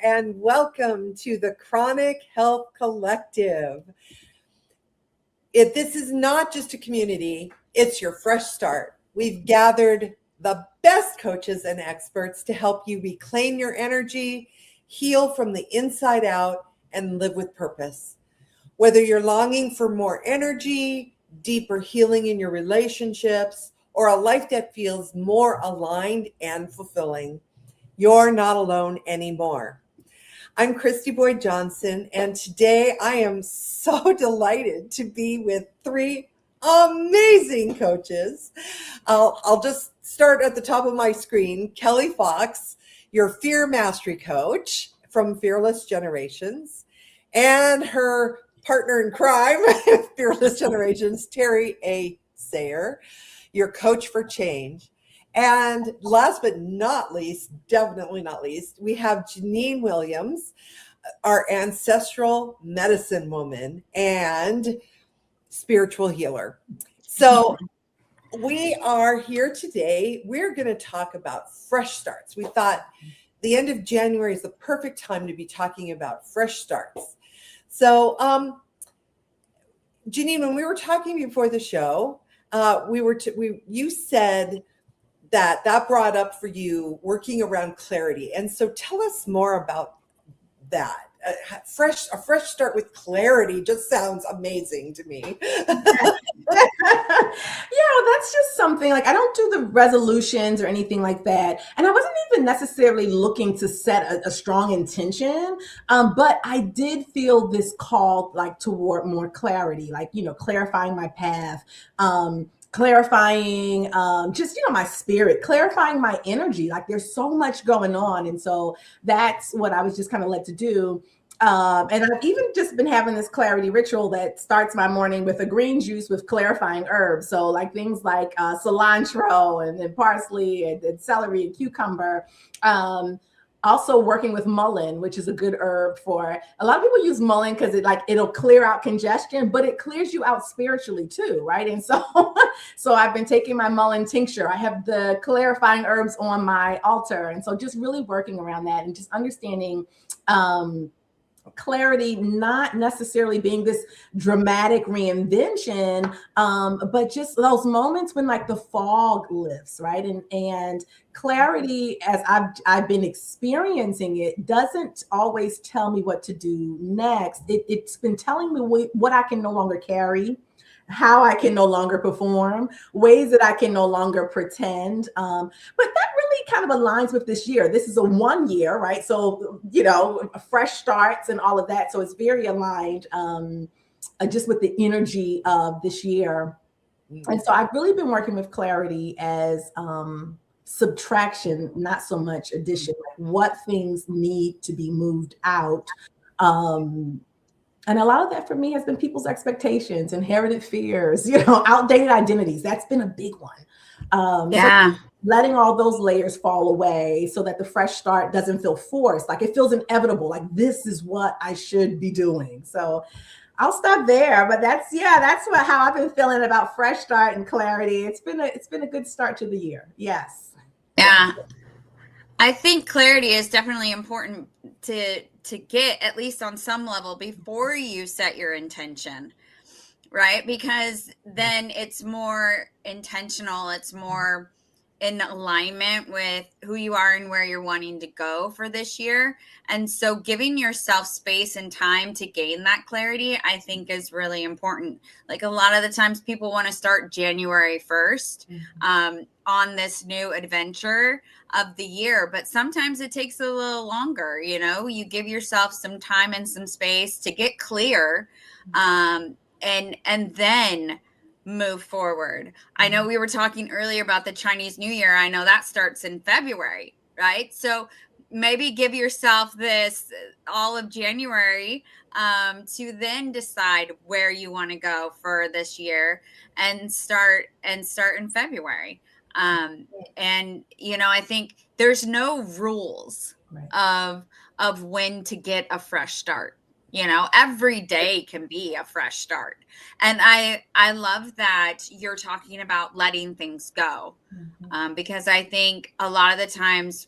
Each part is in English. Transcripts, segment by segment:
and welcome to the Chronic Health Collective. This is not just a community, it's your fresh start. We've gathered the best coaches and experts to help you reclaim your energy, heal from the inside out, and live with purpose. Whether you're longing for more energy, deeper healing in your relationships, or a life that feels more aligned and fulfilling, you're not alone anymore. I'm Kristi Boyd-Johnson, and today I am so delighted to be with three amazing coaches. I'll just start at the top of my screen. Kelly Fox, your Fear Mastery Coach from Fearless Generations, and her partner in crime, Fearless Generations, Terri A. Sayer, your coach for change. And last but not least, definitely not least, we have Jeannine Williams, our ancestral medicine woman and spiritual healer. So we are here today. We're going to talk about fresh starts. We thought the end of January is the perfect time to be talking about fresh starts. So, Jeannine, when we were talking before the show, you said that brought up for you working around clarity. And so tell us more about that. A fresh start with clarity just sounds amazing to me. That's just something like I don't do the resolutions or anything like that. And I wasn't even necessarily looking to set a strong intention. But I did feel this call like toward more clarity, like, clarifying my path, clarifying my spirit, clarifying my energy. Like there's so much going on. And so that's what I was just kind of led to do. And I've even just been having this clarity ritual that starts my morning with a green juice with clarifying herbs. So like things like cilantro and parsley and celery and cucumber. Also working with mullein, which is a good herb for a lot of people use mullein because it'll clear out congestion, but it clears you out spiritually too, right? And so I've been taking my mullein tincture. I have the clarifying herbs on my altar. And so just really working around that and just understanding clarity, not necessarily being this dramatic reinvention, but just those moments when like the fog lifts, right? And clarity, as I've been experiencing it, doesn't always tell me what to do next. It's been telling me what I can no longer carry, how I can no longer perform, ways that I can no longer pretend. But that really kind of aligns with this year. This is a 1 year, right? So, fresh starts and all of that. So it's very aligned just with the energy of this year. Mm-hmm. And so I've really been working with clarity as subtraction, not so much addition, like what things need to be moved out. And a lot of that for me has been people's expectations, inherited fears, outdated identities. That's been a big one. So letting all those layers fall away so that the fresh start doesn't feel forced. Like it feels inevitable. Like this is what I should be doing. So I'll stop there. But that's how I've been feeling about fresh start and clarity. It's been a good start to the year. Yes. Yeah. I think clarity is definitely important to get, at least on some level, before you set your intention, right? Because then it's more intentional. It's more in alignment with who you are and where you're wanting to go for this year. And so giving yourself space and time to gain that clarity, I think is really important. Like a lot of the times people want to start January 1st on this new adventure of the year, but sometimes it takes a little longer. You give yourself some time and some space to get clear, and then move forward. I know we were talking earlier about the Chinese New Year. I know that starts in February, right? So maybe give yourself this all of January to then decide where you want to go for this year and start in February. And I think there's no rules of when to get a fresh start. Every day can be a fresh start. And I love that you're talking about letting things go, because I think a lot of the times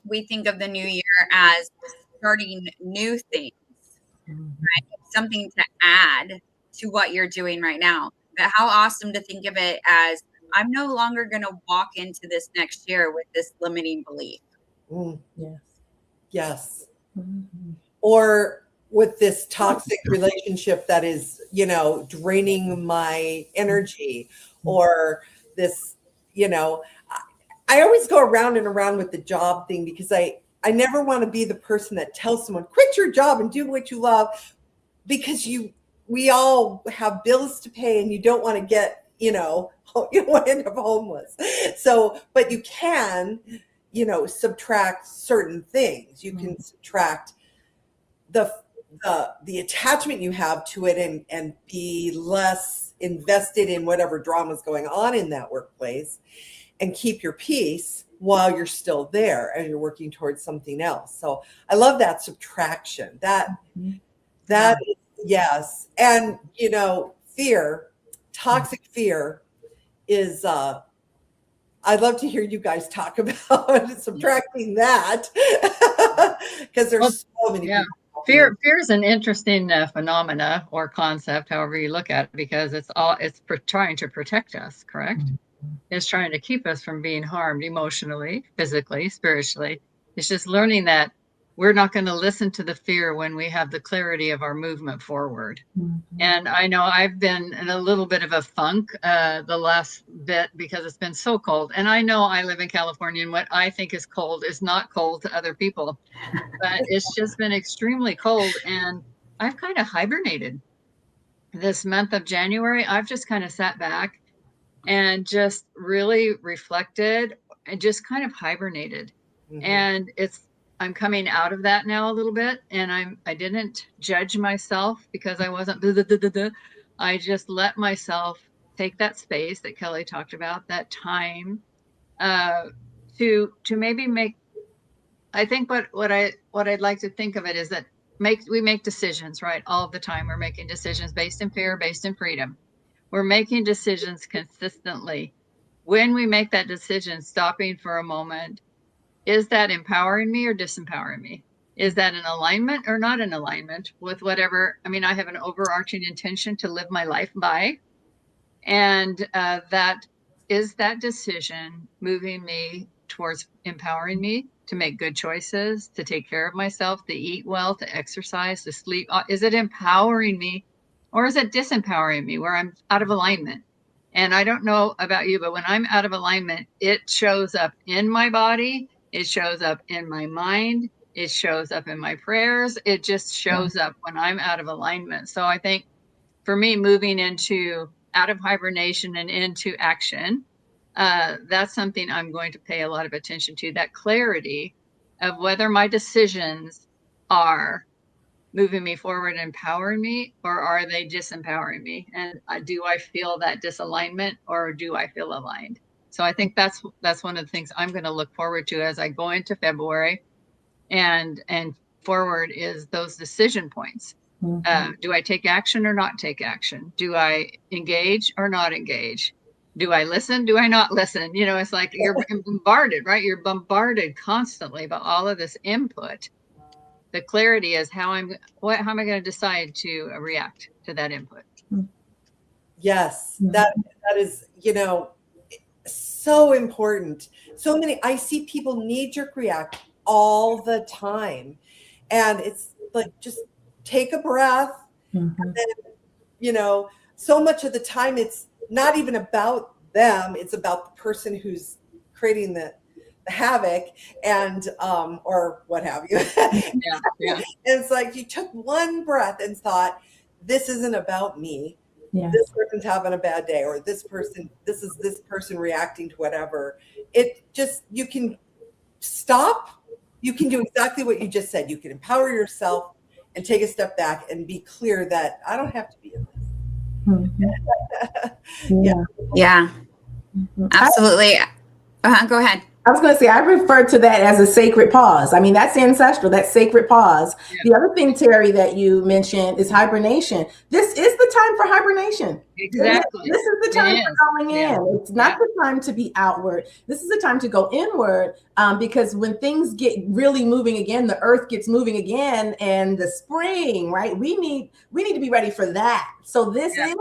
we think of the new year as starting new things, right? Something to add to what you're doing right now. But how awesome to think of it as, I'm no longer going to walk into this next year with this limiting belief. Mm. Yes. Yes. Mm-hmm. Or with this toxic relationship that is, draining my energy, or this, I always go around and around with the job thing, because I never want to be the person that tells someone, quit your job and do what you love, because we all have bills to pay, and you don't want to get, you don't want to end up homeless. So, but you can, subtract certain things. You can subtract the attachment you have to it, and be less invested in whatever drama is going on in that workplace, and keep your peace while you're still there and you're working towards something else. So I love that subtraction. That is, yes. And fear, toxic fear is I'd love to hear you guys talk about subtracting that, because there's so many people. Fear is an interesting phenomena or concept, however you look at it, because it's trying to protect us, correct? It's trying to keep us from being harmed emotionally, physically, spiritually. It's just learning that we're not going to listen to the fear when we have the clarity of our movement forward. And I know I've been in a little bit of a funk the last bit, because it's been so cold. And I know I live in California, and what I think is cold is not cold to other people. But it's just been extremely cold, and I've kind of hibernated. This month of January, I've just kind of sat back and just really reflected and just kind of hibernated. And I'm coming out of that now a little bit, and I didn't judge myself, because I wasn't I just let myself take that space that Kelly talked about, that time to maybe make, I think what I'd like to think of it is that we make decisions, right? All of the time we're making decisions based in fear, based in freedom. We're making decisions consistently. When we make that decision, stopping for a moment, is that empowering me or disempowering me? Is that in alignment or not in alignment with whatever? I mean, I have an overarching intention to live my life by. And that decision moving me towards empowering me to make good choices, to take care of myself, to eat well, to exercise, to sleep? Is it empowering me, or is it disempowering me, where I'm out of alignment? And I don't know about you, but when I'm out of alignment, it shows up in my body. It shows up in my mind. It shows up in my prayers. It just shows up when I'm out of alignment. So I think for me, moving out of hibernation and into action, that's something I'm going to pay a lot of attention to, that clarity of whether my decisions are moving me forward and empowering me, or are they disempowering me? And do I feel that disalignment, or do I feel aligned? So I think that's one of the things I'm going to look forward to as I go into February and forward, is those decision points. Do I take action or not take action? Do I engage or not engage? Do I listen? Do I not listen? It's like you're bombarded, right? You're bombarded constantly by all of this input. The clarity is how am I going to decide to react to that input? Yes, that is, so important. I see people knee-jerk react all the time. And it's like, just take a breath. And then, so much of the time it's not even about them. It's about the person who's creating the havoc, and or what have you. Yeah. It's like you took one breath and thought, this isn't about me. This person's having a bad day, or this is this person reacting to whatever. You can stop. You can do exactly what you just said. You can empower yourself and take a step back and be clear that I don't have to be in this. Yeah. Absolutely. Go ahead. I was going to say, I refer to that as a sacred pause. I mean, that's ancestral, that's sacred pause. Yeah. The other thing, Terri, that you mentioned is hibernation. This is the time for hibernation. Exactly. This is the time for going in. It's not the time to be outward. This is the time to go inward, because when things get really moving again, the earth gets moving again, and the spring, right? We need to be ready for that. So this is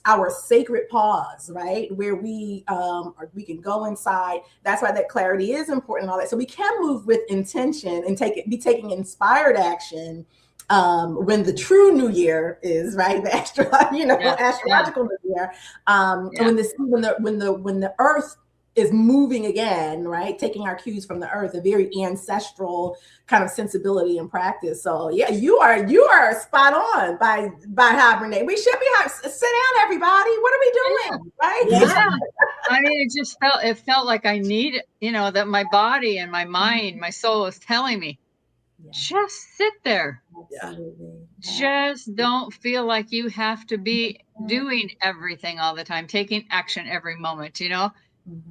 our sacred pause, right? Where we can go inside. That's why that clarity is important and all that. So we can move with intention and be taking inspired action when the true new year is, right? The astrological new year. When the earth is moving again, right? Taking our cues from the earth, a very ancestral kind of sensibility and practice. So yeah, you are spot on by hibernate. We should be sit down, everybody. What are we doing? Right? Yeah. I mean, it felt like I need, that my body and my mind, my soul is telling me, just sit there. Absolutely. Just don't feel like you have to be doing everything all the time, taking action every moment,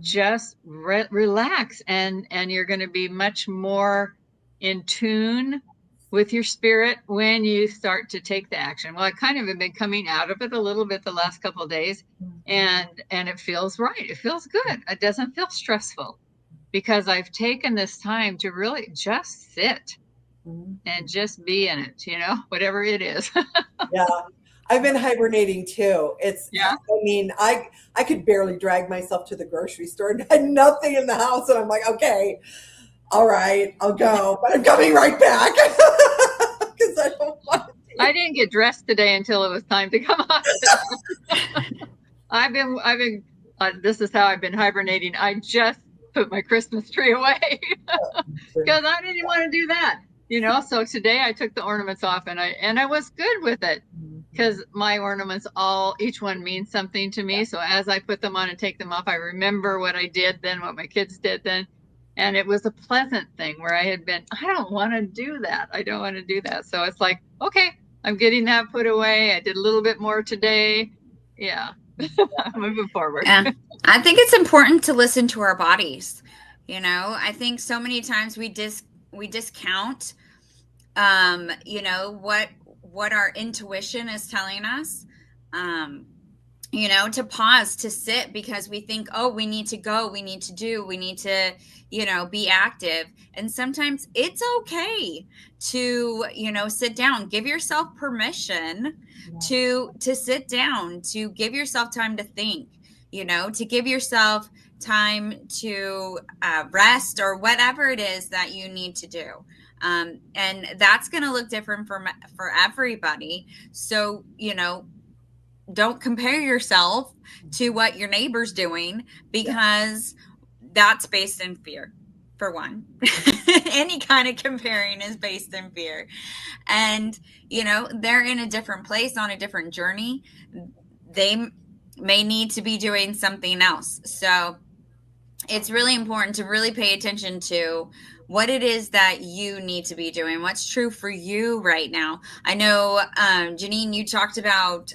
just relax, and you're going to be much more in tune with your spirit when you start to take the action. Well, I kind of have been coming out of it a little bit the last couple of days, and it feels right. It feels good. It doesn't feel stressful because I've taken this time to really just sit and just be in it, whatever it is. Yeah. I've been hibernating too. I mean, I could barely drag myself to the grocery store and had nothing in the house. And I'm like, okay, all right, I'll go, but I'm coming right back. Because I don't want to. I didn't get dressed today until it was time to come on. I've been, this is how I've been hibernating. I just put my Christmas tree away because I didn't want to do that. So today I took the ornaments off and I was good with it because my ornaments each one means something to me. So as I put them on and take them off, I remember what I did then, what my kids did then. And it was a pleasant thing where I had been, I don't want to do that. I don't want to do that. So it's like, okay, I'm getting that put away. I did a little bit more today. Yeah. Moving forward. Yeah. I think it's important to listen to our bodies. I think so many times we discount, what our intuition is telling us, to pause, to sit, because we think, oh, we need to go, we need to do, we need to, be active. And sometimes it's okay to, sit down, give yourself permission to sit down, to give yourself time to think, to give yourself time to rest or whatever it is that you need to do. And that's going to look different for everybody. So, don't compare yourself to what your neighbor's doing, because that's based in fear, for one. Any kind of comparing is based in fear. And, they're in a different place on a different journey. They may need to be doing something else. So it's really important to really pay attention to what it is that you need to be doing, what's true for you right now. I know, Jeannine, you talked about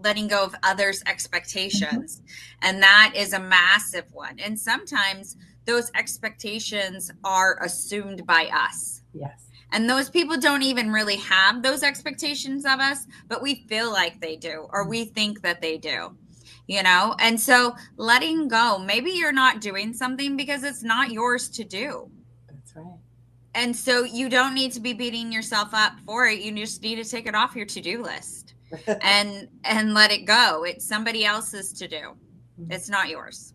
letting go of others' expectations, and that is a massive one. And sometimes those expectations are assumed by us. Yes. And those people don't even really have those expectations of us, but we feel like they do, or we think that they do. And so letting go, maybe you're not doing something because it's not yours to do. That's right. And so you don't need to be beating yourself up for it. You just need to take it off your to-do list and let it go. It's somebody else's to do. It's not yours.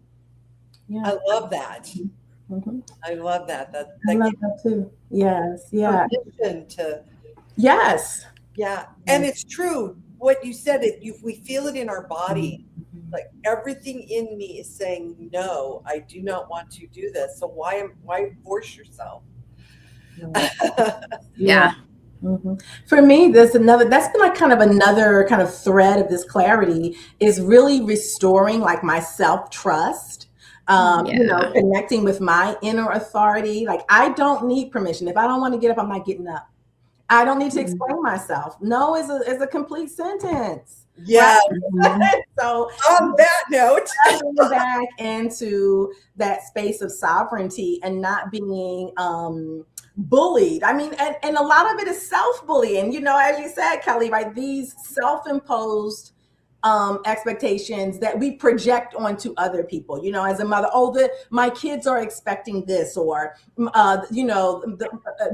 Yeah. I love that. Mm-hmm. I love that. I love that too. Yes. Yeah. Yes. Yeah. And it's true. What you said, we feel it in our body. Like everything in me is saying, no, I do not want to do this. So why force yourself? Yeah. Mm-hmm. For me, that's been like kind of another kind of thread of this clarity, is really restoring like my self-trust, connecting with my inner authority. Like I don't need permission. If I don't want to get up, I'm not getting up. I don't need to explain myself. No is a complete sentence. Yeah. So On that note, going back into that space of sovereignty and not being bullied. I mean, and a lot of it is self-bullying, you know, as you said, Kelly, right? These self-imposed expectations that we project onto other people, you know, as a mother. Oh, my kids are expecting this, or you know,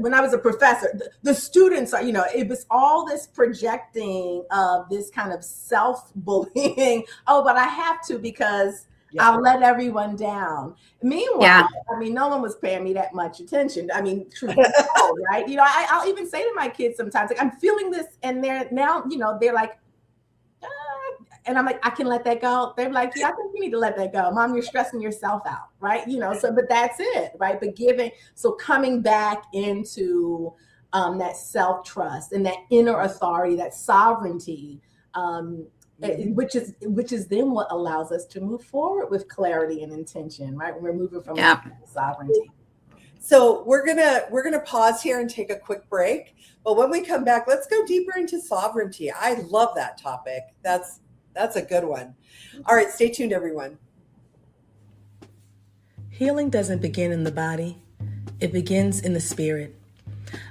when I was a professor, the students are, you know, it was all this projecting of this kind of self-bullying. Oh, but I have to because I'll let everyone down. Meanwhile, I mean, no one was paying me that much attention. I mean, truth be told, right? You know, I'll even say to my kids sometimes, like, I'm feeling this, and they're now, you know, they're like, and I'm like, I can let that go. They're like, yeah, I think you need to let that go. Mom, you're stressing yourself out, right? You know, so, but that's it, right? But so coming back into that self-trust and that inner authority, that sovereignty, which is then what allows us to move forward with clarity and intention, right? When we're moving from sovereignty. So we're gonna pause here and take a quick break. But when we come back, let's go deeper into sovereignty. I love that topic. That's a good one. All right, stay tuned, everyone. Healing doesn't begin in the body. It begins in the spirit.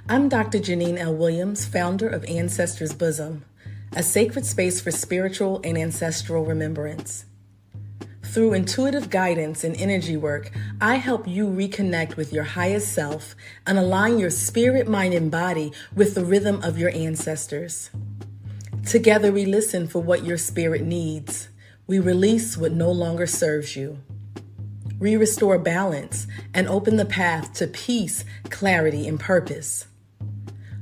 I'm Dr. Jeannine L. Williams, founder of Ancestor's Bosom, a sacred space for spiritual and ancestral remembrance. Through intuitive guidance and energy work, I help you reconnect with your highest self and align your spirit, mind, and body with the rhythm of your ancestors. Together, we listen for what your spirit needs. We release what no longer serves you. We restore balance and open the path to peace, clarity, and purpose.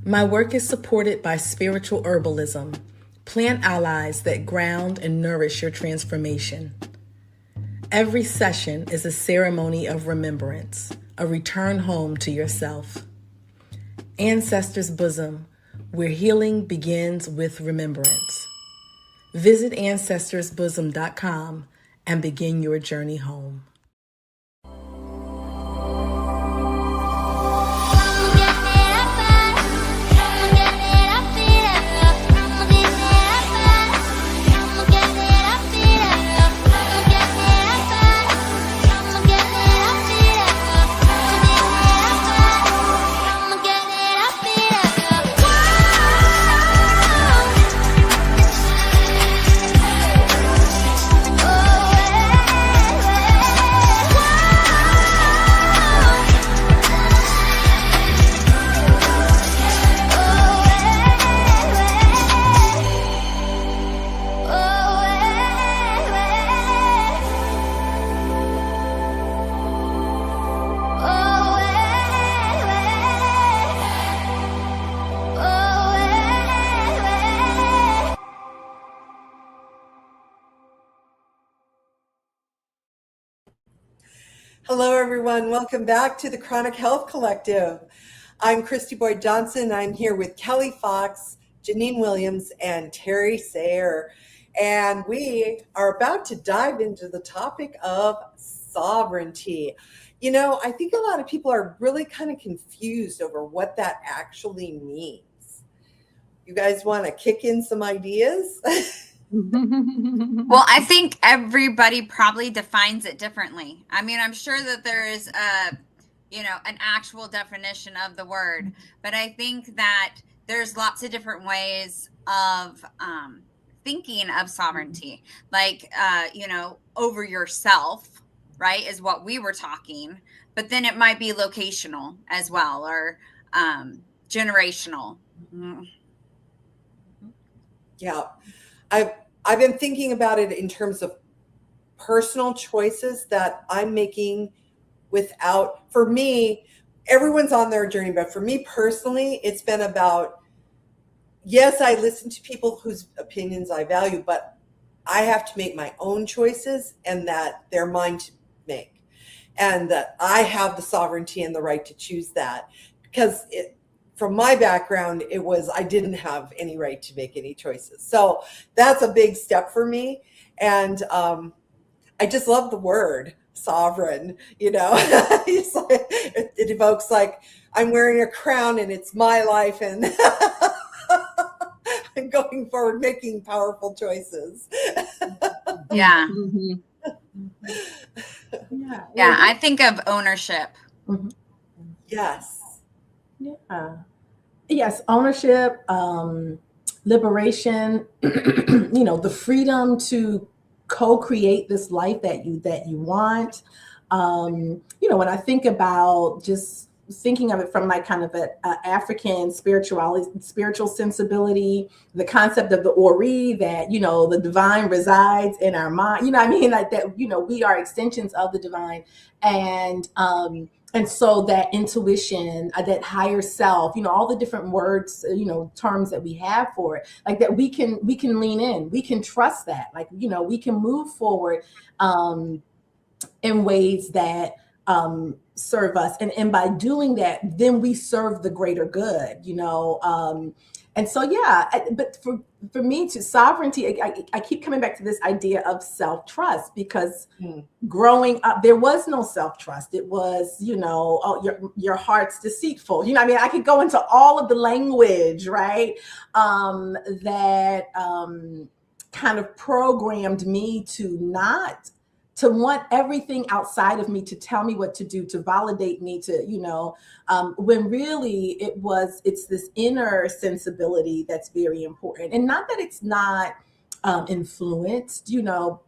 My work is supported by spiritual herbalism, plant allies that ground and nourish your transformation. Every session is a ceremony of remembrance, a return home to yourself. Ancestor's Bosom, where healing begins with remembrance. Visit AncestorsBosom.com and begin your journey home. Hello, everyone. Welcome back to the Chronic Health Collective. I'm Kristi Boyd Johnson. I'm here with Kelly Fox, Jeannine Williams, and Terri Sayre. And we are about to dive into the topic of sovereignty. You know, I think a lot of people are really kind of confused over what that actually means. You guys want to kick in some ideas? Well, I think everybody probably defines it differently. I mean, I'm sure that there is an actual definition of the word, but I think that there's lots of different ways of thinking of sovereignty, like, over yourself, right, is what we were talking, but then it might be locational as well, or generational. Mm-hmm. Yeah. I've been thinking about it in terms of personal choices that I'm making for me, everyone's on their journey, but for me personally, it's been about, yes, I listen to people whose opinions I value, but I have to make my own choices, and that they're mine to make, and that I have the sovereignty and the right to choose that. Because from my background, I didn't have any right to make any choices. So that's a big step for me. And I just love the word sovereign, it evokes like I'm wearing a crown and it's my life and I'm going forward, making powerful choices. Yeah. Mhm. Yeah. I think of ownership. Mhm. Yes. Yeah. Yes, ownership, liberation, the freedom to co-create this life that you want. When I think about just thinking of it from like kind of an African spiritual sensibility, the concept of the Ori, that the divine resides in our mind. You know what I mean? Like that. We are extensions of the divine, and so that intuition, that higher self, all the different words, terms that we have for it, like that we can lean in, we can trust that, like, we can move forward in ways that serve us. And by doing that, then we serve the greater good, and so, yeah, but for me, to sovereignty, I keep coming back to this idea of self-trust, because growing up, there was no self-trust. It was, oh, your heart's deceitful. I mean, I could go into all of the language, right? That kind of programmed me to want everything outside of me to tell me what to do, to validate me, to, when really it's this inner sensibility that's very important. And not that it's not influenced,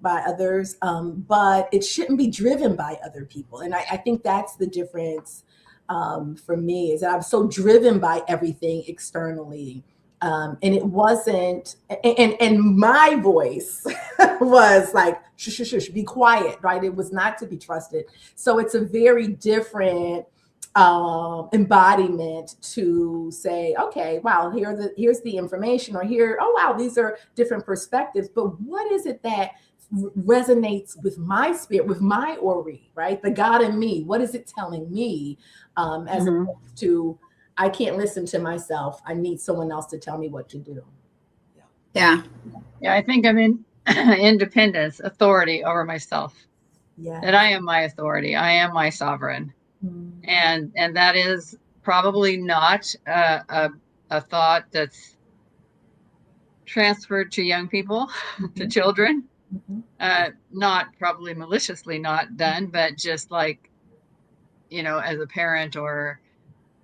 by others, but it shouldn't be driven by other people. And I think that's the difference for me, is that I'm so driven by everything externally. And it wasn't, and my voice was like, shush, shush, shush, be quiet, right? It was not to be trusted. So it's a very different embodiment to say, okay, wow, here's the information, or here, oh wow, these are different perspectives. But what is it that resonates with my spirit, with my Ori, right? The God in me. What is it telling me, as opposed to, I can't listen to myself, I need someone else to tell me what to do. Yeah. Yeah, I think I'm in independence, authority over myself. Yeah. That I am my authority. I am my sovereign. And that is probably not a thought that's transferred to young people, to children. Not probably maliciously not done, but just like, as a parent or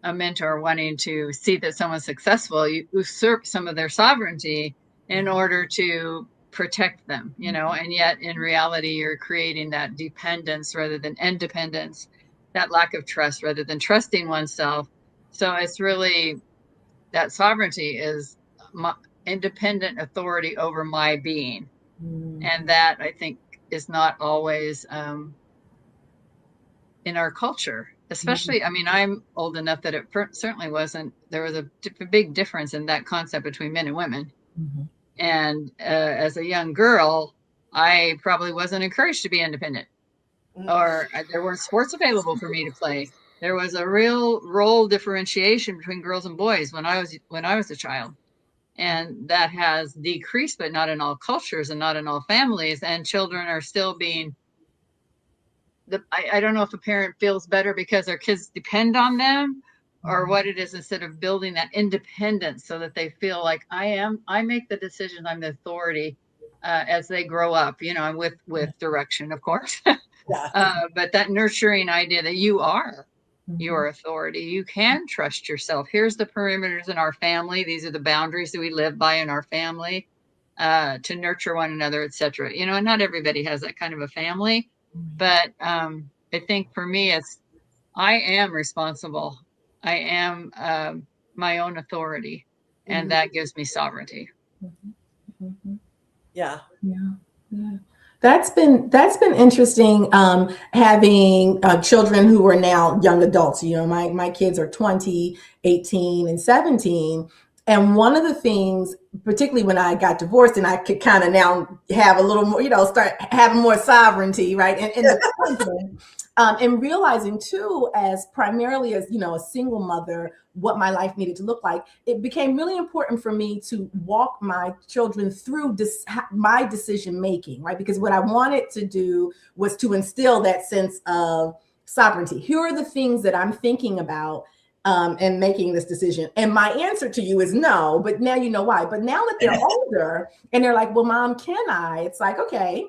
a mentor wanting to see that someone's successful, you usurp some of their sovereignty in order to protect them, and yet in reality, you're creating that dependence rather than independence, that lack of trust rather than trusting oneself. So it's really, that sovereignty is my independent authority over my being. And that, I think, is not always in our culture, especially, I mean, I'm old enough that it certainly wasn't, there was a big difference in that concept between men and women. And as a young girl, I probably wasn't encouraged to be independent, or there weren't sports available for me to play. There was a real role differentiation between girls and boys when I was a child. And that has decreased, but not in all cultures and not in all families. And children are still being, I don't know if a parent feels better because their kids depend on them, or what it is, instead of building that independence so that they feel like I make the decisions, I'm the authority as they grow up, and with direction, of course. But that nurturing idea that you are your authority, you can trust yourself. Here's the perimeters in our family. These are the boundaries that we live by in our family, to nurture one another, etc. And not everybody has that kind of a family. But I think for me, I am responsible. I am my own authority, and that gives me sovereignty. Yeah. That's been interesting. Having children who are now young adults. My kids are 20, 18, and 17. And one of the things, particularly when I got divorced, and I could kind of now have a little more, start having more sovereignty, right? And realizing too, as primarily as, a single mother, what my life needed to look like, it became really important for me to walk my children through my decision making, right? Because what I wanted to do was to instill that sense of sovereignty. Here are the things that I'm thinking about. and making this decision? And my answer to you is no, but now you know why. But now that they're older and they're like, well, Mom, can I? It's like, okay,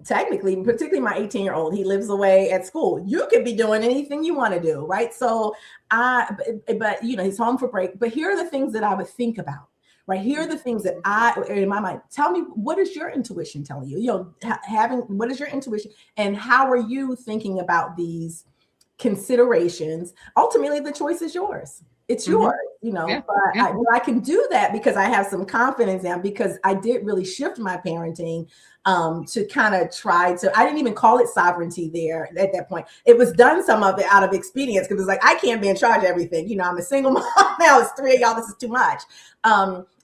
technically, particularly my 18-year-old, he lives away at school. You could be doing anything you want to do, right? So but he's home for break. But here are the things that I would think about. Right. Here are the things that in my mind, tell me, what is your intuition telling you? What is your intuition and how are you thinking about these considerations? Ultimately, the choice is yours. It's yours, but I can do that because I have some confidence now, because I did really shift my parenting to kind of I didn't even call it sovereignty there at that point. It was done some of it out of expedience because it's like, I can't be in charge of everything. I'm a single mom now. It's 3 of y'all. This is too much.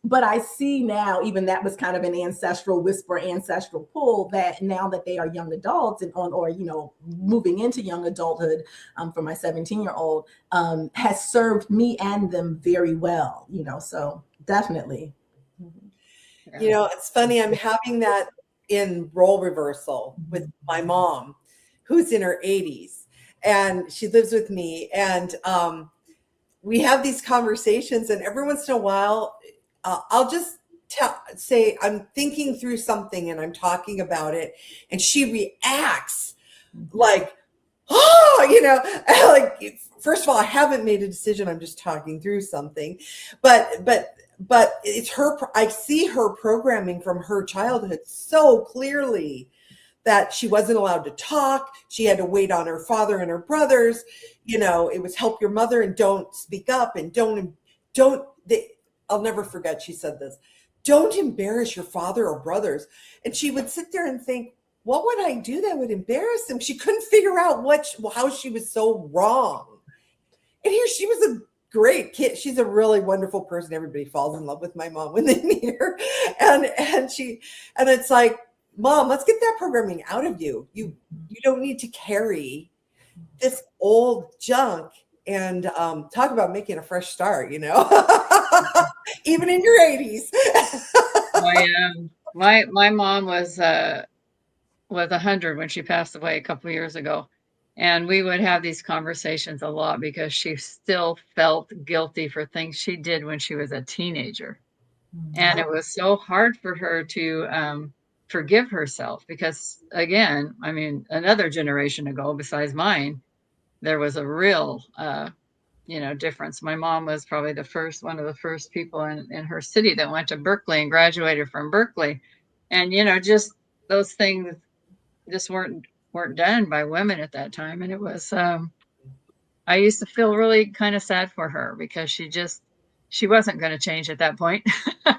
But I see now, even that was kind of an ancestral whisper, ancestral pull, that now that they are young adults moving into young adulthood for my 17-year-old, has served me and them very well, so definitely. It's funny. I'm having that in role reversal with my mom, who's in her 80s, and she lives with me. And we have these conversations, and every once in a while, I'll just say I'm thinking through something and I'm talking about it, and she reacts like, like, first of all, I haven't made a decision. I'm just talking through something, but it's her. I see her programming from her childhood so clearly that she wasn't allowed to talk. She had to wait on her father and her brothers. It was help your mother and don't speak up, and I'll never forget, she said this, don't embarrass your father or brothers. And she would sit there and think, what would I do that would embarrass them? She couldn't figure out how she was so wrong. And here she was a great kid. She's a really wonderful person. Everybody falls in love with my mom when they meet her. And it's like, Mom, let's get that programming out of you. You don't need to carry this old junk. And talk about making a fresh start, even in your 80s. My mom was 100 when she passed away a couple of years ago, and we would have these conversations a lot because she still felt guilty for things she did when she was a teenager, and it was so hard for her to forgive herself because, again, another generation ago besides mine, there was a real, difference. My mom was probably one of the first people in her city that went to Berkeley and graduated from Berkeley. And, just those things just weren't done by women at that time. And it was, I used to feel really kind of sad for her because she wasn't going to change at that point. I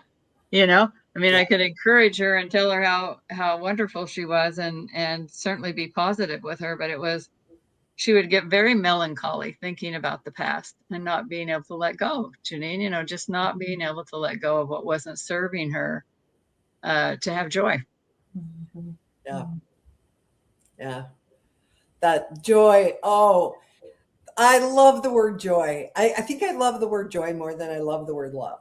could encourage her and tell her how wonderful she was and certainly be positive with her, but she would get very melancholy thinking about the past and not being able to let go, Jeannine, just not being able to let go of what wasn't serving her to have joy. Yeah. Yeah. That joy. Oh, I love the word joy. I think I love the word joy more than I love the word love.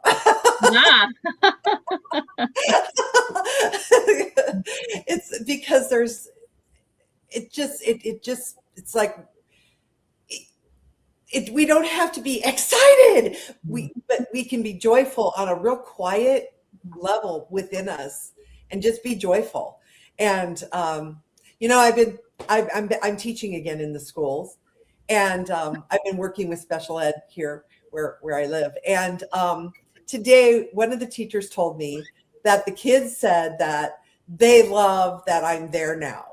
It's because it's like, we don't have to be excited. But we can be joyful on a real quiet level within us and just be joyful. And, I'm teaching again in the schools, and I've been working with special ed here where I live. And today, one of the teachers told me that the kids said that they love that I'm there now.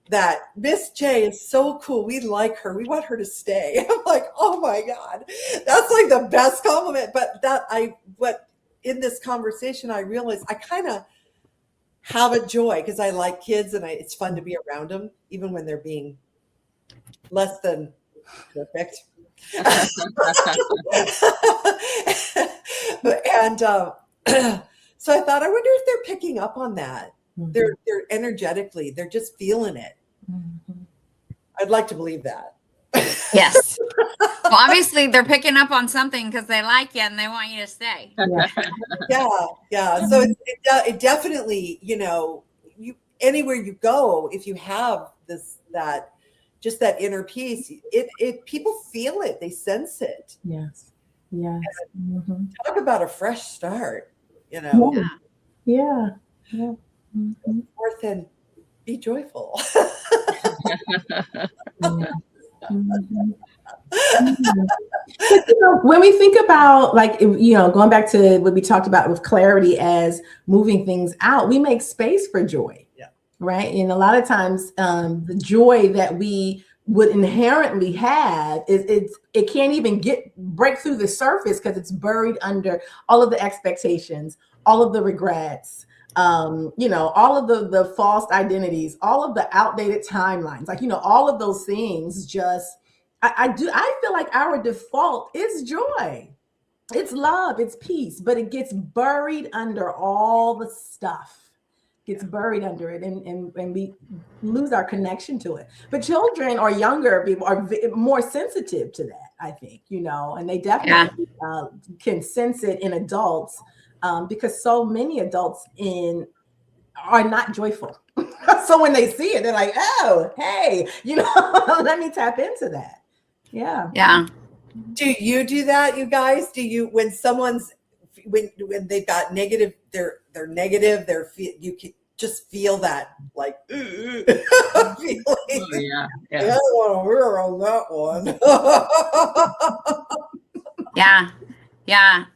That Miss J is so cool. We like her. We want her to stay. I'm like, oh my God, that's like the best compliment. But in this conversation, I realized I kind of have a joy because I like kids and it's fun to be around them, even when they're being less than perfect. And so I thought, I wonder if they're picking up on that. They're energetically, they're just feeling it. I'd like to believe that. Yes. Well, obviously they're picking up on something because they like you and they want you to stay. Yeah. So it definitely, anywhere you go, if you have that just that inner peace, it people feel it, they sense it. Yes. Yes. Mm-hmm. Talk about a fresh start, you know. Yeah. Yeah. Mm-hmm. Forth and be joyful. Yeah. Mm-hmm. But, when we think about, like, going back to what we talked about with clarity as moving things out, we make space for joy. Yeah. Right. And a lot of times the joy that we would inherently have it can't even break through the surface because it's buried under all of the expectations, all of the regrets, all of the false identities, all of the outdated timelines, like, all of those things. Just I feel like our default is joy. It's love, it's peace, but it gets buried under all the stuff. Gets buried under it, and we lose our connection to it. But children or younger people are more sensitive to that, I think, and they definitely can sense it in adults, because so many adults are not joyful. So when they see it, they're like, oh, hey, let me tap into that. Yeah. Yeah. Do you do that, you guys? Do you, when someone's when they've got negative, they're negative, you can just feel that, like, feeling. Oh, yeah. I don't want to hear on that one. Yeah.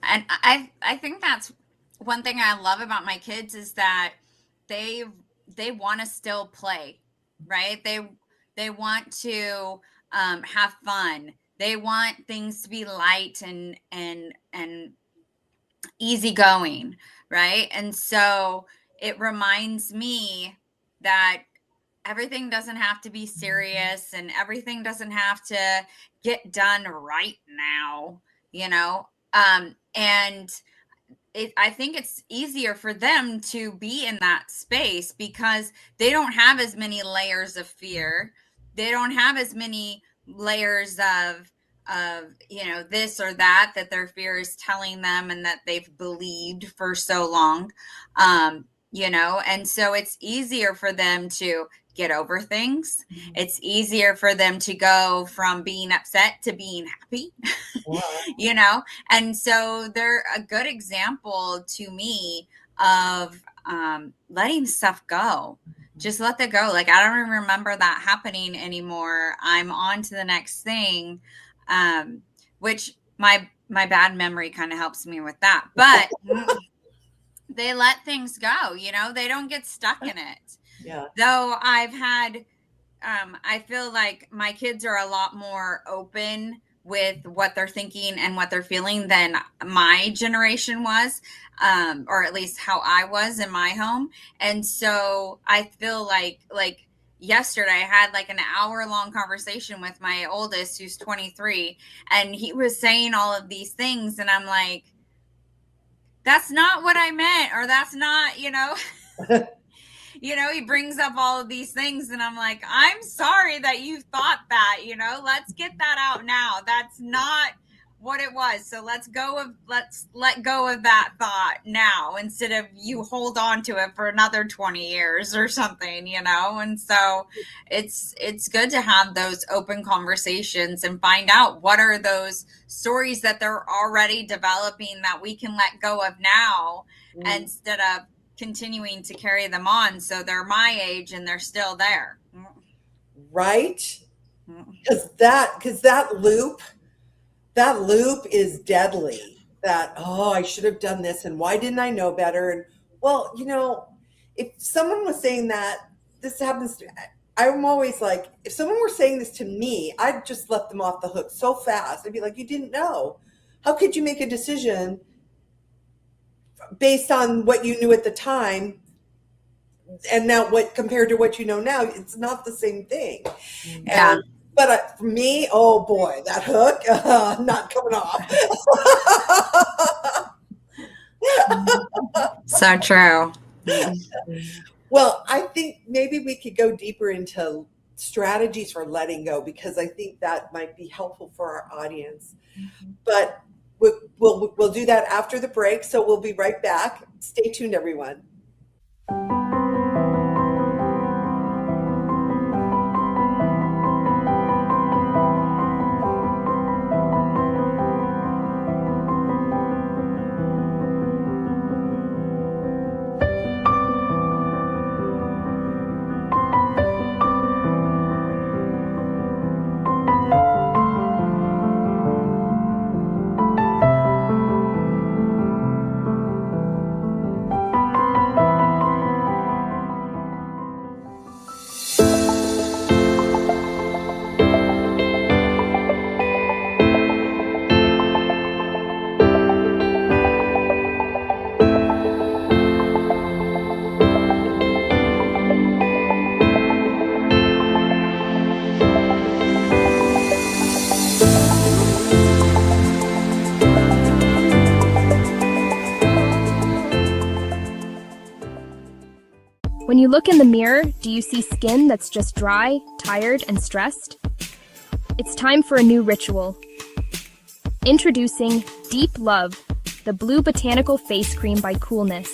And I think that's one thing I love about my kids is that they want to still play, right? They want to have fun. They want things to be light and easygoing, right? And so it reminds me that everything doesn't have to be serious and everything doesn't have to get done right now, and I think it's easier for them to be in that space because they don't have as many layers of fear. They don't have as many layers of this or that their fear is telling them and that they've believed for so long, and so it's easier for them to get over things. Mm-hmm. It's easier for them to go from being upset to being happy. Wow. And so they're a good example to me of letting stuff go. Just let that go. Like, I don't even remember that happening anymore. I'm on to the next thing, which my bad memory kind of helps me with that. But they let things go, they don't get stuck in it. Yeah. Though I've had, I feel like my kids are a lot more open with what they're thinking and what they're feeling than my generation was, or at least how I was in my home. And so I feel like yesterday I had like an hour-long conversation with my oldest, who's 23, and he was saying all of these things, and I'm like, that's not what I meant, or that's not, he brings up all of these things, and I'm like, I'm sorry that you thought that, let's get that out now. That's not what it was. So let's let go of that thought now, instead of you hold on to it for another 20 years or something, And so it's good to have those open conversations and find out what are those stories that they're already developing that we can let go of now, instead of continuing to carry them on. So they're my age and they're still there. Right? Because that loop is deadly. That, oh, I should have done this, and why didn't I know better? And well, if someone was saying that, this happens to, I'm always like, if someone were saying this to me, I'd just let them off the hook so fast. I'd be like, you didn't know. How could you make a decision based on what you knew at the time, and now what compared to what you know now? It's not the same thing. Yeah. But for me, oh boy, that hook, not coming off. So true. Well, I think maybe we could go deeper into strategies for letting go, because I think that might be helpful for our audience. Mm-hmm. But we'll do that after the break. So we'll be right back. Stay tuned, everyone. When you look in the mirror, do you see skin that's just dry, tired, and stressed? It's time for a new ritual. Introducing Deep Love, the Blue Botanical Face Cream by Coolness.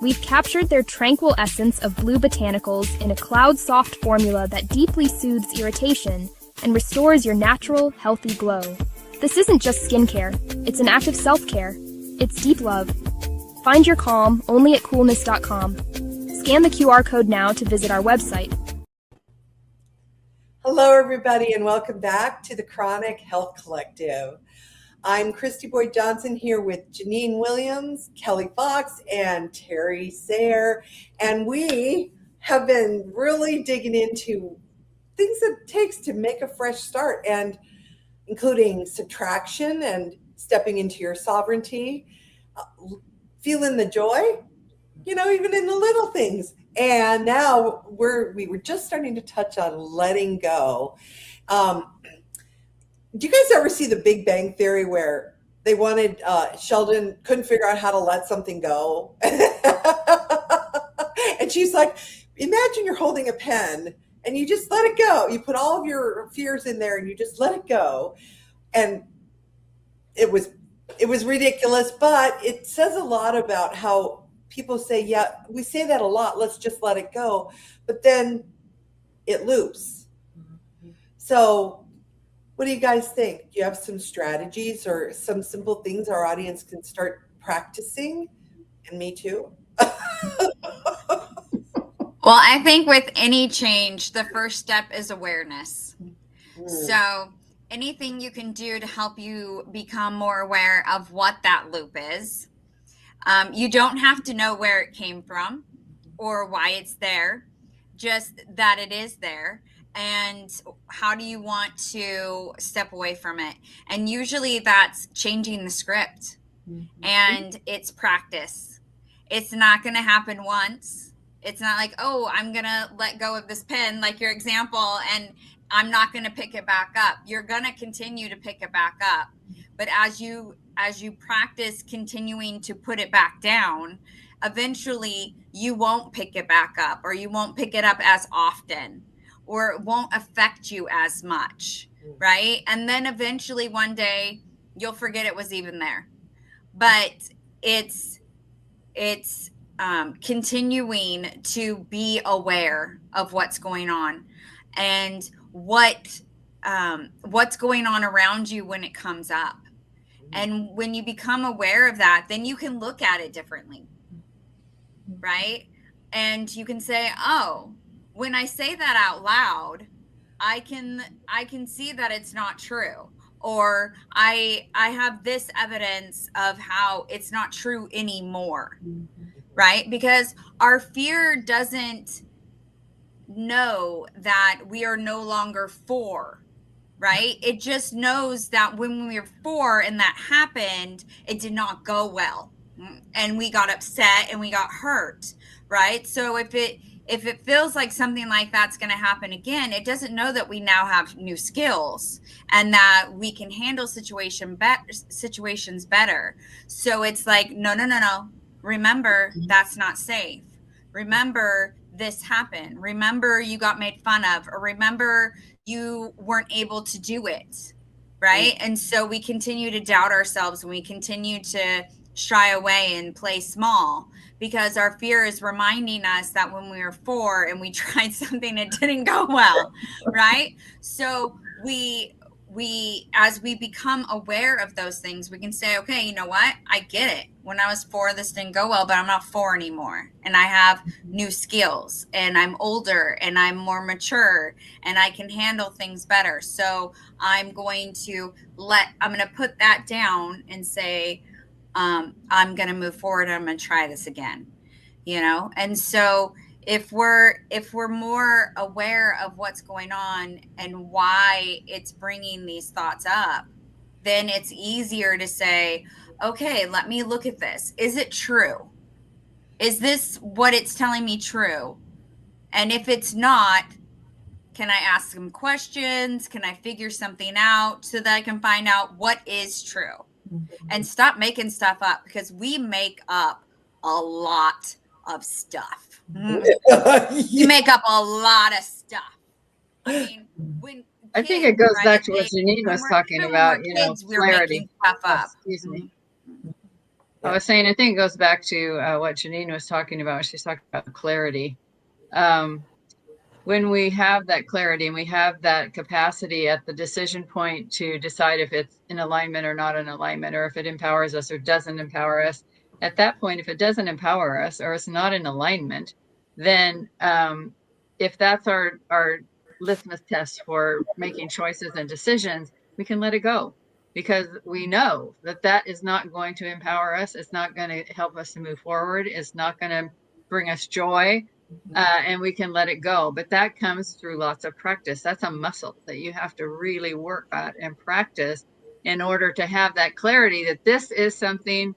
We've captured their tranquil essence of blue botanicals in a cloud-soft formula that deeply soothes irritation and restores your natural, healthy glow. This isn't just skincare, it's an act of self-care. It's deep love. Find your calm only at coolness.com. Scan the QR code now to visit our website. Hello, everybody, and welcome back to the Chronic Health Collective. I'm Kristi Boyd-Johnson here with Jeannine Williams, Kelly Fox, and Terri Sayre, and we have been really digging into things it takes to make a fresh start, and including subtraction and stepping into your sovereignty, feeling the joy, even in the little things. And now we were just starting to touch on letting go. Do you guys ever see The Big Bang Theory where they wanted Sheldon couldn't figure out how to let something go? And she's like, imagine you're holding a pen and you just let it go. You put all of your fears in there and you just let it go. And it was ridiculous, but it says a lot about how people say, yeah, we say that a lot, let's just let it go. But then it loops. So what do you guys think? Do you have some strategies or some simple things our audience can start practicing? And me too. Well, I think with any change, the first step is awareness. So anything you can do to help you become more aware of what that loop is. You don't have to know where it came from or why it's there, just that it is there. And how do you want to step away from it? And usually that's changing the script. And it's practice. It's not going to happen once. It's not like, oh, I'm going to let go of this pen, like your example, and I'm not going to pick it back up. You're going to continue to pick it back up. But as you practice continuing to put it back down, eventually you won't pick it back up, or you won't pick it up as often, or it won't affect you as much, right? And then eventually one day you'll forget it was even there. But it's continuing to be aware of what's going on and what's going on around you when it comes up. And when you become aware of that, then you can look at it differently, right? And you can say, oh, when I say that out loud, I can see that it's not true. Or I have this evidence of how it's not true anymore, right? Because our fear doesn't know that we are no longer 4, right? It just knows that when we were 4 and that happened, it did not go well. And we got upset and we got hurt, right? So if it feels like something like that's going to happen again, it doesn't know that we now have new skills and that we can handle situations better. So it's like, no. Remember, that's not safe. Remember, this happened. Remember, you got made fun of, or remember, you weren't able to do it, right? And so we continue to doubt ourselves and we continue to shy away and play small because our fear is reminding us that when we were 4 and we tried something, it didn't go well, right? So we as we become aware of those things, we can say, okay, you know what? I get it. When I was 4, this didn't go well, but I'm not 4 anymore. And I have new skills and I'm older and I'm more mature and I can handle things better. So I'm going to put that down and say, I'm going to move forward. I'm going to try this again, And so if we're more aware of what's going on and why it's bringing these thoughts up, then it's easier to say, okay, let me look at this. Is it true? Is this what it's telling me true? And if it's not, can I ask some questions? Can I figure something out so that I can find out what is true? And stop making stuff up, because we make up a lot of stuff. You make up a lot of stuff. I mean, when I think it goes back to what Jeannine was when talking even about, when we're kids, we're clarity. making stuff up. Excuse me. I was saying, I think it goes back to what Jeannine was talking about. She's talking about clarity. When we have that clarity and we have that capacity at the decision point to decide if it's in alignment or not in alignment, or if it empowers us or doesn't empower us, at that point, if it doesn't empower us or it's not in alignment, then if that's our litmus test for making choices and decisions, we can let it go, because we know that that is not going to empower us. It's not going to help us to move forward. It's not going to bring us joy, and we can let it go. But that comes through lots of practice. That's a muscle that you have to really work at and practice in order to have that clarity that this is something,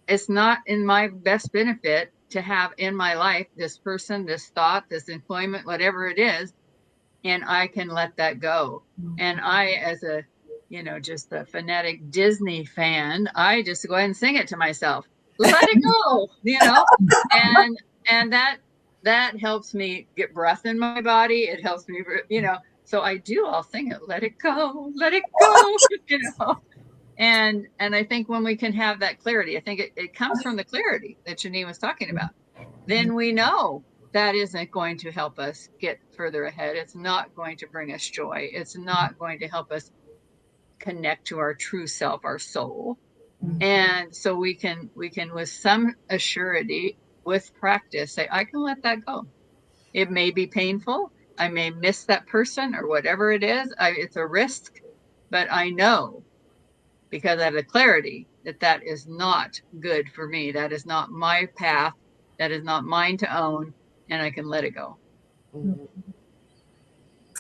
it's not in my best benefit to have in my life, this person, this thought, this employment, whatever it is, and I can let that go. And I, as a, just a fanatic Disney fan, I just go ahead and sing it to myself. Let it go, and that helps me get breath in my body. It helps me, so I'll sing it. Let it go, And I think when we can have that clarity, I think it comes from the clarity that Jeannine was talking about. Then we know that isn't going to help us get further ahead. It's not going to bring us joy. It's not going to help us connect to our true self, our soul. And so we can with some assurity, with practice, say, I can let that go. It may be painful. I may miss that person or whatever it is. It's a risk, but I know, because I have the clarity, that is not good for me. That is not my path. That is not mine to own, and I can let it go.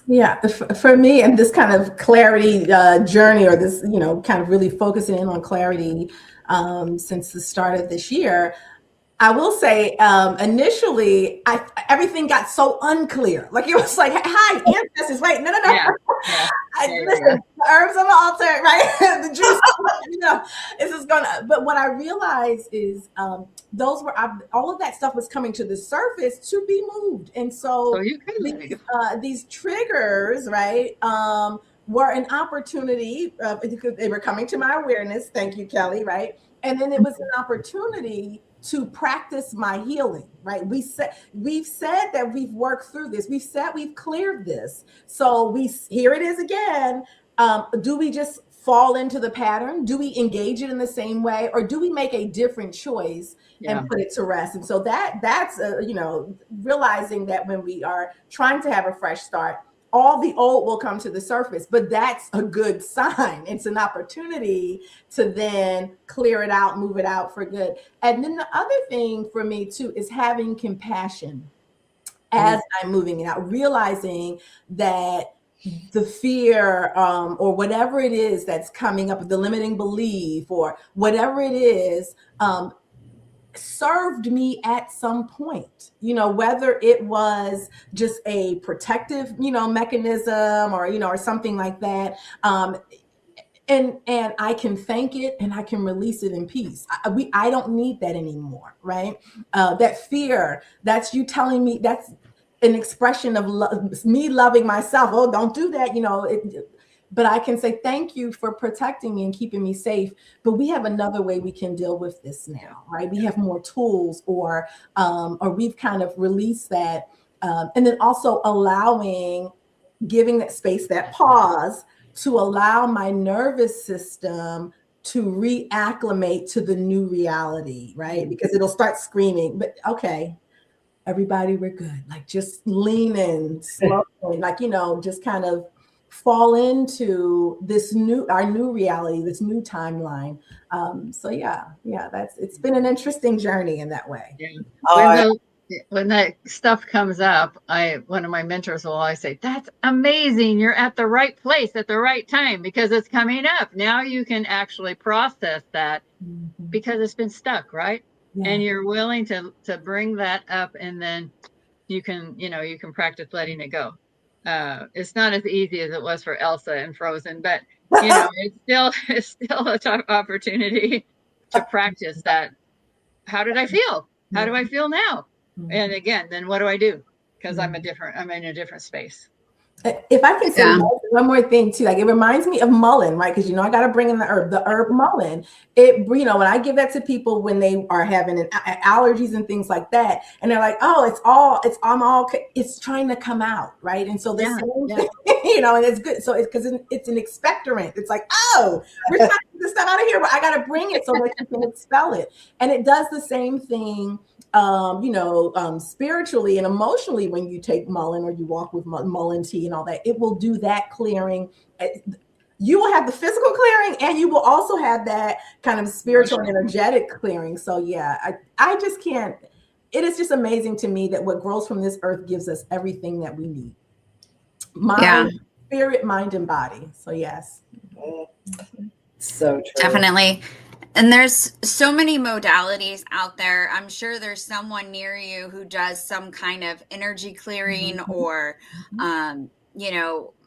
Yeah, for me, and this kind of clarity journey, or this, kind of really focusing in on clarity since the start of this year, I will say, initially, everything got so unclear. Like, it was like, hi, ancestors, wait, no. Yeah. Listen, the herbs on the altar, right? The juice, this is but what I realized is all of that stuff was coming to the surface to be moved. And so these triggers, right, were an opportunity. They were coming to my awareness. Thank you, Kelly, right? And then it was an opportunity to practice my healing, right? We've said that we've worked through this. We've said we've cleared this. So here it is again. Do we just fall into the pattern? Do we engage it in the same way, or do we make a different choice and put it to rest? And so that's realizing that when we are trying to have a fresh start, all the old will come to the surface, but that's a good sign. It's an opportunity to then clear it out, move it out for good. And then the other thing for me too is having compassion as I'm moving it out, realizing that the fear or whatever it is that's coming up, the limiting belief or whatever it is, served me at some point, whether it was just a protective, mechanism or something like that. And I can thank it and I can release it in peace. I don't need that anymore, right? That fear, that's you telling me, that's an expression of me loving myself. Oh, don't do that, but I can say, thank you for protecting me and keeping me safe. But we have another way we can deal with this now, right? We have more tools, or we've kind of released that. And then also giving that space, that pause, to allow my nervous system to reacclimate to the new reality, right? Because it'll start screaming, but okay, everybody, we're good. Like, just lean in slowly, like, just kind of fall into our new reality, this new timeline. So it's been an interesting journey in that way. Yeah. When that stuff comes up, one of my mentors will always say, that's amazing. You're at the right place at the right time, because it's coming up. Now you can actually process that because it's been stuck, right? Yeah. And you're willing to bring that up, and then you can practice letting it go. It's not as easy as it was for Elsa and Frozen, but it's still a tough opportunity to practice that. How did I feel? How do I feel now? And again, then what do I do? Because I'm in a different space. If I can say one more thing too, like it reminds me of mullein, right? Because I got to bring in the herb mullein. When I give that to people when they are having allergies and things like that, and they're like, "Oh, it's trying to come out," right? And so the same thing, and it's good. So it's because it's an expectorant. It's like, oh, we're trying to get this stuff out of here, but I got to bring it so that you can expel it. And it does the same thing. Spiritually and emotionally, when you take mullein or you walk with mullein tea and all that, it will do that clearing. You will have the physical clearing, and you will also have that kind of spiritual and energetic clearing. So I just can't. It is just amazing to me that what grows from this earth gives us everything that we need. Spirit, mind, and body. So yes. So true. Definitely. And there's so many modalities out there. I'm sure there's someone near you who does some kind of energy clearing or,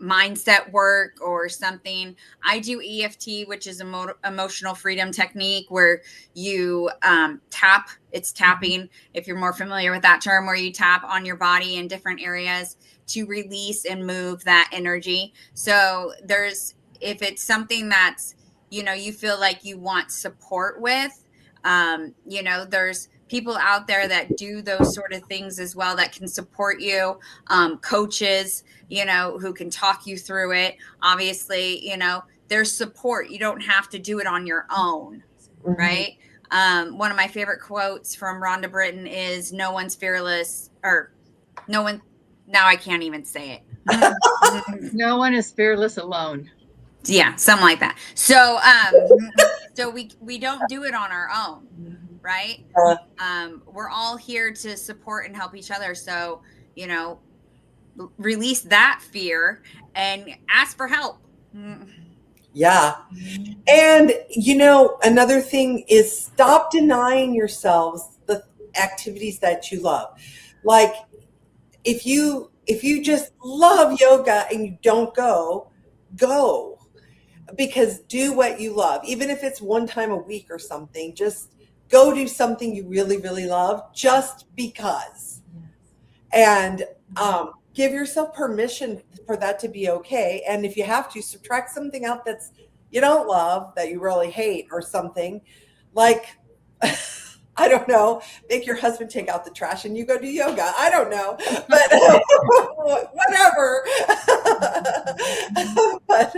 mindset work or something. I do EFT, which is emotional freedom technique, where you tap. It's tapping, if you're more familiar with that term, where you tap on your body in different areas to release and move that energy. So if it's something that's, you feel like you want support with, there's people out there that do those sort of things as well that can support you, coaches, who can talk you through it. Obviously, there's support. You don't have to do it on your own, right? One of my favorite quotes from Rhonda Britton is, "No one's fearless," or "No one," now I can't even say it. No one is fearless alone. Yeah, something like that. So, so we don't do it on our own, right? We're all here to support and help each other. So, release that fear and ask for help. Yeah. And, another thing is stop denying yourselves the activities that you love. Like if you just love yoga and you don't go. Because do what you love, even if it's one time a week or something, just go do something you really, really love just because. And give yourself permission for that to be okay. And if you have to, subtract something out that's you don't love, that you really hate or something, like, I don't know, make your husband take out the trash and you go do yoga. I don't know, but whatever. But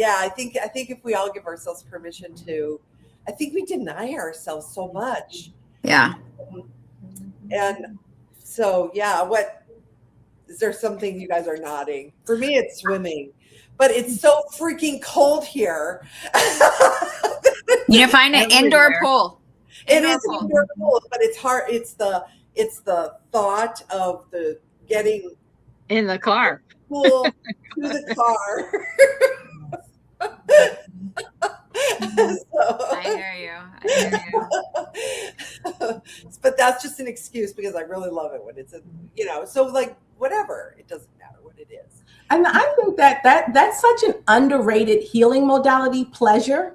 I think if we all give ourselves permission to, I think we deny ourselves so much. Yeah. And so, what is there something you guys are nodding? For me, it's swimming, but it's so freaking cold here. You can find an indoor pool. It is an indoor pool, but it's hard. It's the thought of the getting in the car pool to the car. I hear you. But that's just an excuse because I really love it when it's so like whatever, it doesn't matter what it is. And I think that's such an underrated healing modality, pleasure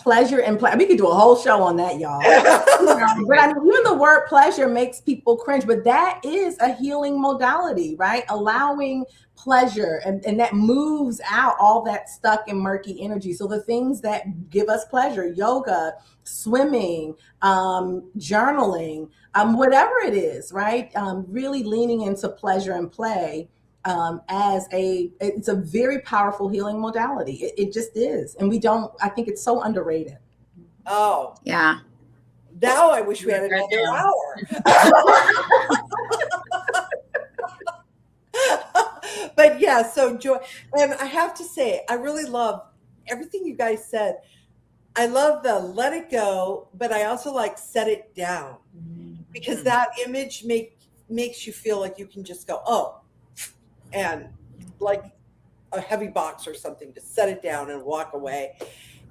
and play. We could do a whole show on that, y'all. But I mean, even the word pleasure makes people cringe, but that is a healing modality, right? Allowing pleasure, and that moves out all that stuck and murky energy. So the things that give us pleasure, yoga, swimming, journaling, whatever it is, right? Really leaning into pleasure and play. It's a very powerful healing modality. It just is. And I think it's so underrated. Oh. Yeah. Now I wish we had another hour. But so joy. And I have to say, I really love everything you guys said. I love the let it go, but I also like set it down, because that image makes you feel like you can just go, oh, and like a heavy box or something, to set it down and walk away.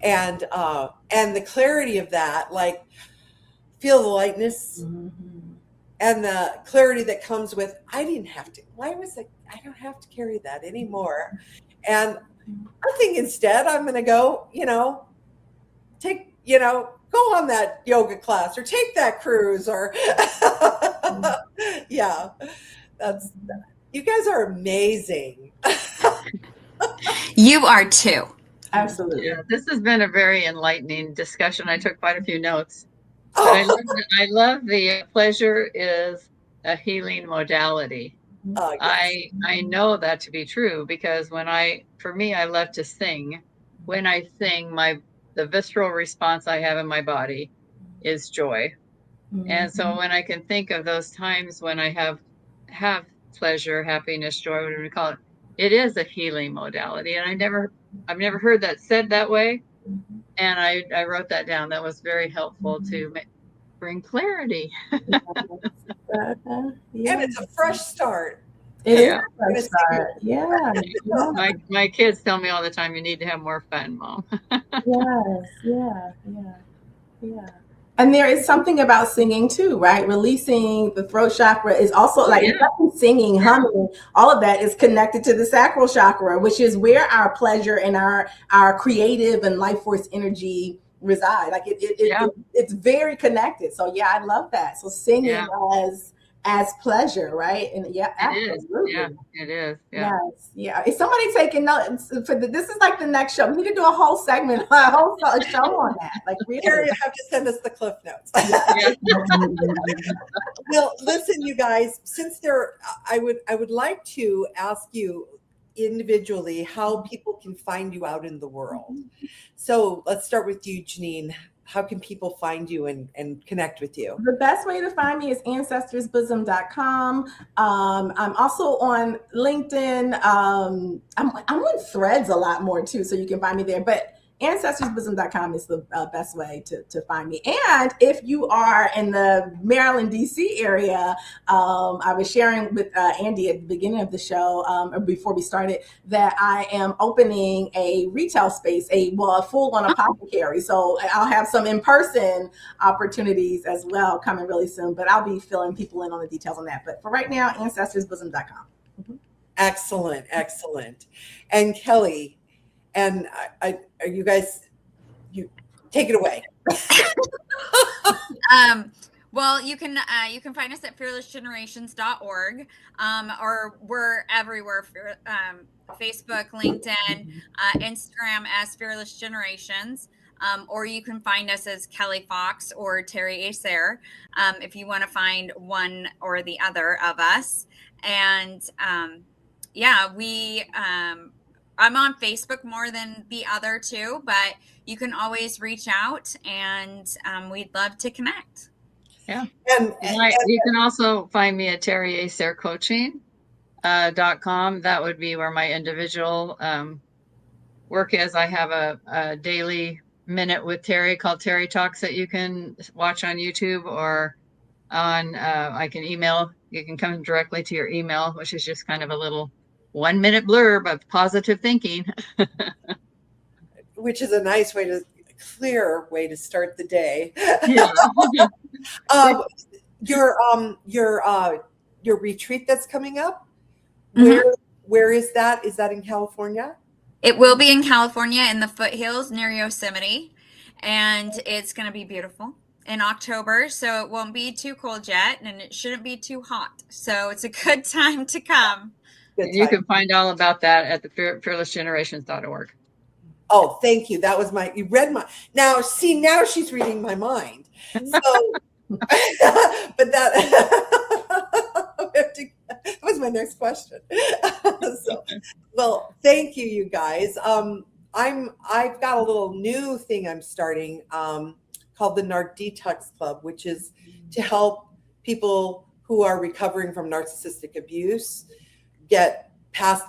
And the clarity of that, like feel the lightness and the clarity that comes with, I don't have to carry that anymore. And I think instead I'm going to go, take, go on that yoga class or take that cruise or yeah, you guys are amazing. You are too. Absolutely. Yeah, this has been a very enlightening discussion. I took quite a few notes. Oh. But I love the pleasure is a healing modality. Yes. I know that to be true because for me, I love to sing. When I sing, the visceral response I have in my body is joy. And so when I can think of those times when I have pleasure, happiness, joy, whatever you call it, it is a healing modality. And I've never heard that said that way. And I wrote that down. That was very helpful to bring clarity. And it's a fresh start. It is Yeah. a fresh start. Yeah. My kids tell me all the time, you need to have more fun, Mom. Yes. Yeah. And there is something about singing too, right? Releasing the throat chakra is also like singing, humming, all of that is connected to the sacral chakra, which is where our pleasure and our creative and life force energy reside. Like it's very connected. So yeah, I love that. So singing as pleasure, right? And yeah, absolutely. It is. Yeah. Yes. Yeah. Is somebody taking notes for this is like the next show. We need to do a whole segment, a whole show on that. Like really. Terri, you have to send us the cliff notes. Well, listen, you guys, since I would like to ask you individually how people can find you out in the world. So let's start with you, Jeannine. How can people find you and connect with you? The best way to find me is ancestorsbosom.com. I'm also on LinkedIn. I'm on Threads a lot more too, so you can find me there. But Ancestorsbosom.com is the best way to find me. And if you are in the Maryland, D.C. area, I was sharing with Andy at the beginning of the show, or before we started, that I am opening a retail space, a full-on apothecary. So I'll have some in-person opportunities as well coming really soon. But I'll be filling people in on the details on that. But for right now, Ancestorsbosom.com. Mm-hmm. Excellent. And Kelly, and you guys, you take it away. Well, you can find us at fearlessgenerations.org, or we're everywhere. Facebook, LinkedIn, Instagram as Fearless Generations, or you can find us as Kelly Fox or Terri Acer, if you want to find one or the other of us. And I'm on Facebook more than the other two, but you can always reach out, and we'd love to connect. Yeah. And you can also find me at terriacercoaching.com. That would be where my individual work is. I have a daily minute with Terri called Terri Talks that you can watch on YouTube, or on I can email. You can come directly to your email, which is just kind of a little 1-minute blurb of positive thinking. Which is a nice clear way to start the day. Yeah. Your retreat that's coming up, Mm-hmm. where is that? Is that in California? It will be in California in the foothills near Yosemite, and it's going to be beautiful in October, so it won't be too cold yet, and it shouldn't be too hot. So it's a good time to come. You can find all about that at the fearlessgenerations.org. Oh, thank you. That was you read my, now she's reading my mind. So, but that was my next question. Well, thank you, you guys. I've got a little new thing I'm starting, called the Narc Detox Club, which is to help people who are recovering from narcissistic abuse get past,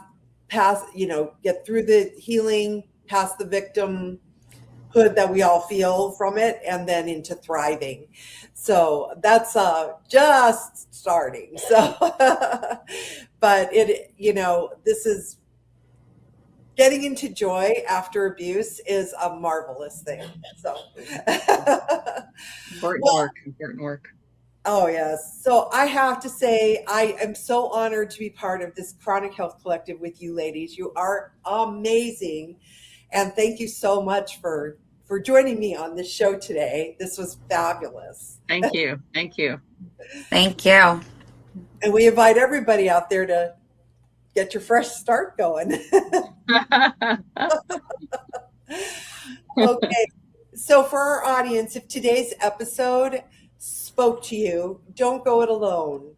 get through the healing, past the victimhood that we all feel from it, and then into thriving. So that's just starting. So, but this is getting into joy after abuse is a marvelous thing. So important work. Oh, yes. So I have to say, I am so honored to be part of this Chronic Health Collective with you ladies. You are amazing. And thank you so much for for joining me on this show today. This was fabulous. Thank you. Thank you. Thank you. And we invite everybody out there to get your fresh start going. Okay. So for our audience, if today's episode spoke to you, don't go it alone.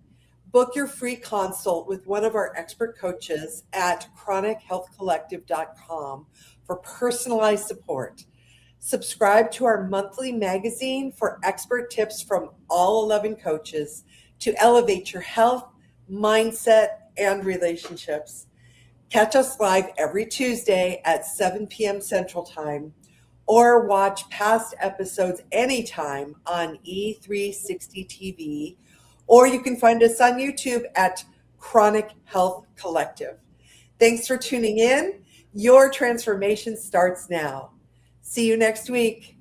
Book your free consult with one of our expert coaches at chronichealthcollective.com for personalized support. Subscribe to our monthly magazine for expert tips from all 11 coaches to elevate your health, mindset, and relationships. Catch us live every Tuesday at 7 p.m. Central Time, or watch past episodes anytime on E360 TV, or you can find us on YouTube at Chronic Health Collective. Thanks for tuning in. Your transformation starts now. See you next week.